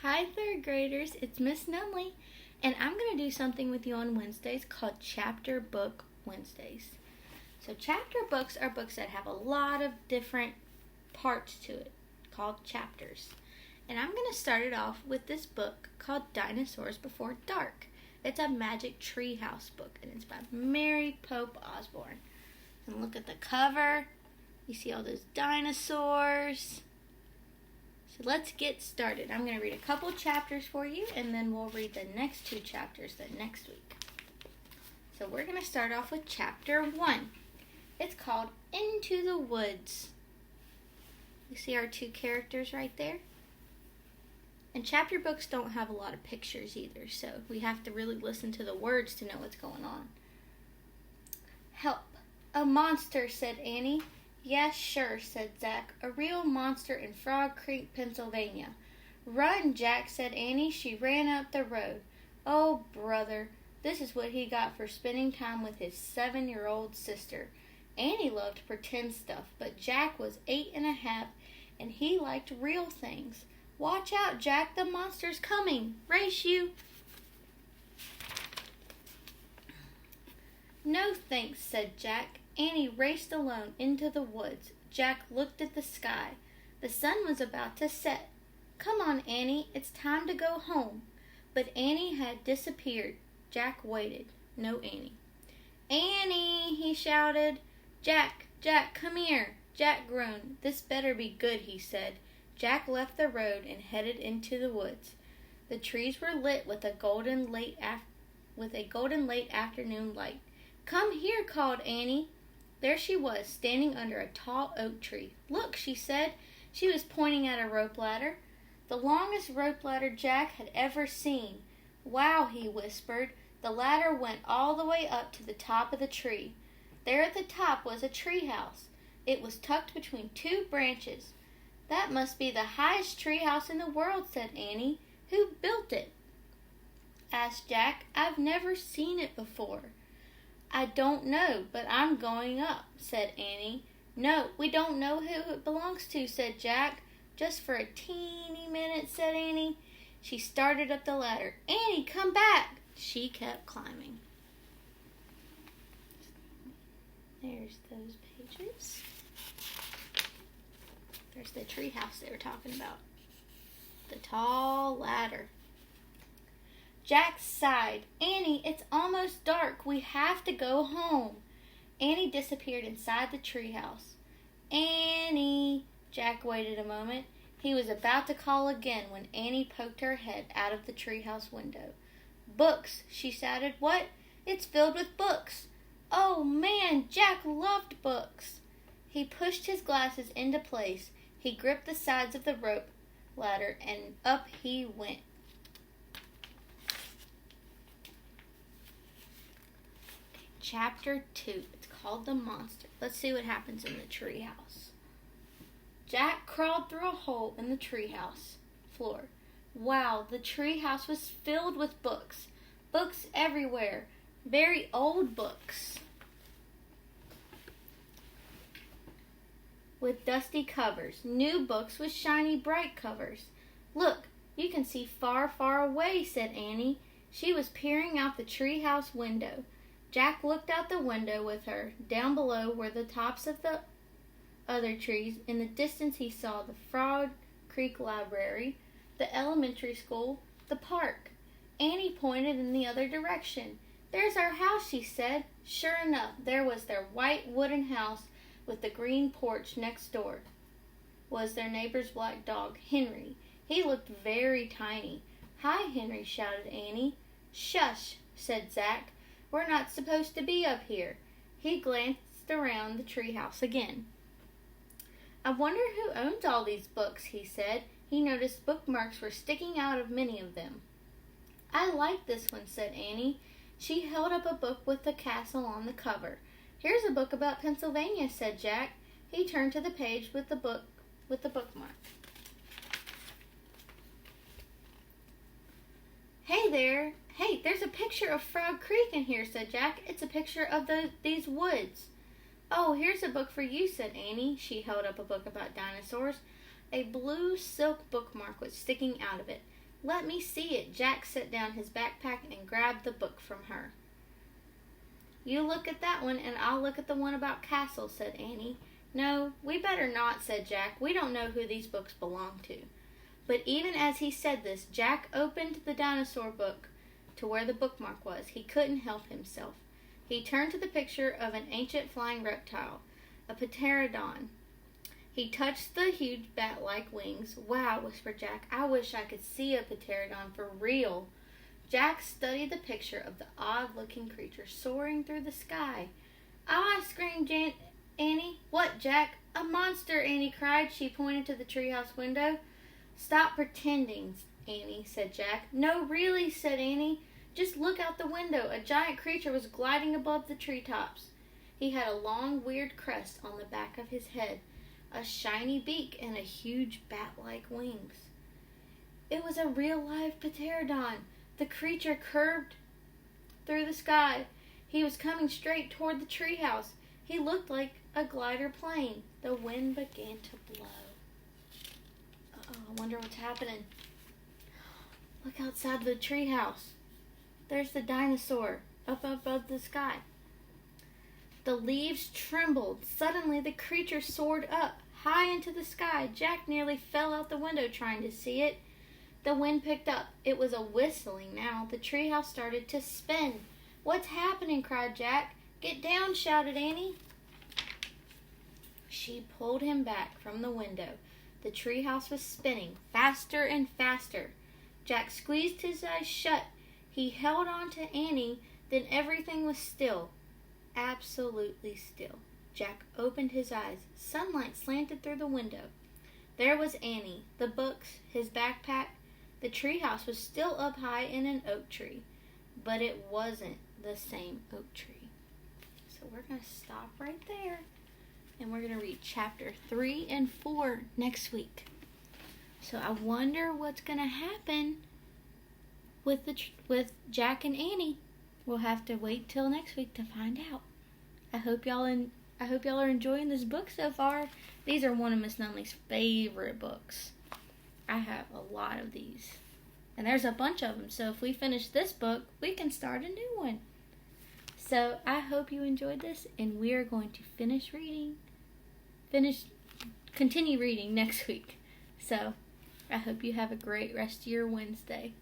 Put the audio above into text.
Hi, third graders. It's Miss Nunley, and I'm going to do something with you on Wednesdays called Chapter Book Wednesdays. So chapter books are books that have a lot of different parts to it, called chapters. And I'm going to start it off with this book called Dinosaurs Before Dark. It's a magic treehouse book, and it's by Mary Pope Osborne. And look at the cover. You see all those dinosaurs. So let's get started. I'm going to read a couple chapters for you, and then we'll read the next two chapters the next week. So we're going to start off with chapter 1. It's called Into the Woods. You see our two characters right there? And chapter books don't have a lot of pictures either, so we have to really listen to the words to know what's going on. Help! A monster, said Annie. Yes, sure, said Zach. A real monster in Frog Creek, Pennsylvania. Run, Jack, said Annie. She ran up the road. Oh, brother, this is what he got for spending time with his 7-year-old sister. Annie loved pretend stuff, but Jack was 8 and a half, and he liked real things. Watch out, Jack, the monster's coming. Race you. No thanks, said Jack. Annie raced alone into the woods. Jack looked at the sky. The sun was about to set. Come on, Annie, it's time to go home. But Annie had disappeared. Jack waited. No Annie. Annie, he shouted. Jack, come here. Jack groaned. This better be good, he said. Jack left the road and headed into the woods. The trees were lit with a golden late afternoon light. Come here, called Annie. There she was, standing under a tall oak tree. Look, she said. She was pointing at a rope ladder. The longest rope ladder Jack had ever seen. Wow, he whispered. The ladder went all the way up to the top of the tree. There at the top was a tree house. It was tucked between two branches. That must be the highest tree house in the world, said Annie. Who built it? Asked Jack. I've never seen it before. I don't know, but I'm going up, said Annie. No, we don't know who it belongs to, said Jack. Just for a teeny minute, said Annie. She started up the ladder. Annie, come back! She kept climbing. There's those pages. There's the tree house they were talking about. The tall ladder. Jack sighed. Annie, it's almost dark. We have to go home. Annie disappeared inside the treehouse. Annie! Jack waited a moment. He was about to call again when Annie poked her head out of the treehouse window. Books, she shouted. What? It's filled with books. Oh, man, Jack loved books. He pushed his glasses into place. He gripped the sides of the rope ladder, and up he went. Chapter 2. It's called The Monster. Let's see what happens in the treehouse. Jack crawled through a hole in the treehouse floor. Wow, the treehouse was filled with books. Books everywhere. Very old books. With dusty covers. New books with shiny, bright covers. Look, you can see far, far away, said Annie. She was peering out the treehouse window. Jack looked out the window with her. Down below were the tops of the other trees. In the distance he saw the Frog Creek Library, the elementary school, the park. Annie pointed in the other direction. There's our house, she said. Sure enough, there was their white wooden house with the green porch next door. Was their neighbor's black dog, Henry. He looked very tiny. Hi, Henry, shouted Annie. Shush, said Zach. We're not supposed to be up here. He glanced around the treehouse again. I wonder who owns all these books, he said. He noticed bookmarks were sticking out of many of them. I like this one, said Annie. She held up a book with a castle on the cover. Here's a book about Pennsylvania, said Jack. He turned to the page with the bookmark. Hey, there's a picture of Frog Creek in here, said Jack. It's a picture of these woods. Oh, here's a book for you, said Annie. She held up a book about dinosaurs. A blue silk bookmark was sticking out of it. Let me see it. Jack set down his backpack and grabbed the book from her. You look at that one and I'll look at the one about castles, said Annie. No, we better not, said Jack. We don't know who these books belong to. But even as he said this, Jack opened the dinosaur book to where the bookmark was. He couldn't help himself. He turned to the picture of an ancient flying reptile, a pterodon. He touched the huge bat-like wings. Wow, whispered Jack. I wish I could see a pterodon for real. Jack studied the picture of the odd-looking creature soaring through the sky. Ah, screamed Annie. What, Jack? A monster, Annie cried. She pointed to the treehouse window. Stop pretending, Annie, said Jack. No, really, said Annie. Just look out the window. A giant creature was gliding above the treetops. He had a long, weird crest on the back of his head, a shiny beak, and a huge bat-like wings. It was a real live pterodon. The creature curved through the sky. He was coming straight toward the treehouse. He looked like a glider plane. The wind began to blow. I wonder what's happening. Look outside the treehouse. There's the dinosaur up above the sky. The leaves trembled. Suddenly the creature soared up, high into the sky. Jack nearly fell out the window trying to see it. The wind picked up. It was a whistling now. The treehouse started to spin. What's happening? Cried Jack. Get down, shouted Annie. She pulled him back from the window. The treehouse was spinning faster and faster. Jack squeezed his eyes shut. He held on to Annie. Then everything was still. Absolutely still. Jack opened his eyes. Sunlight slanted through the window. There was Annie, the books, his backpack. The treehouse was still up high in an oak tree, but it wasn't the same oak tree. So we're going to stop right there, and we're going to read chapter 3 and 4 next week. So I wonder what's going to happen with Jack and Annie. We'll have to wait till next week to find out. I hope y'all are enjoying this book so far. These are one of Miss Nunley's favorite books. I have a lot of these. And there's a bunch of them. So if we finish this book, we can start a new one. So I hope you enjoyed this. And we are going to continue reading next week. So I hope you have a great rest of your Wednesday.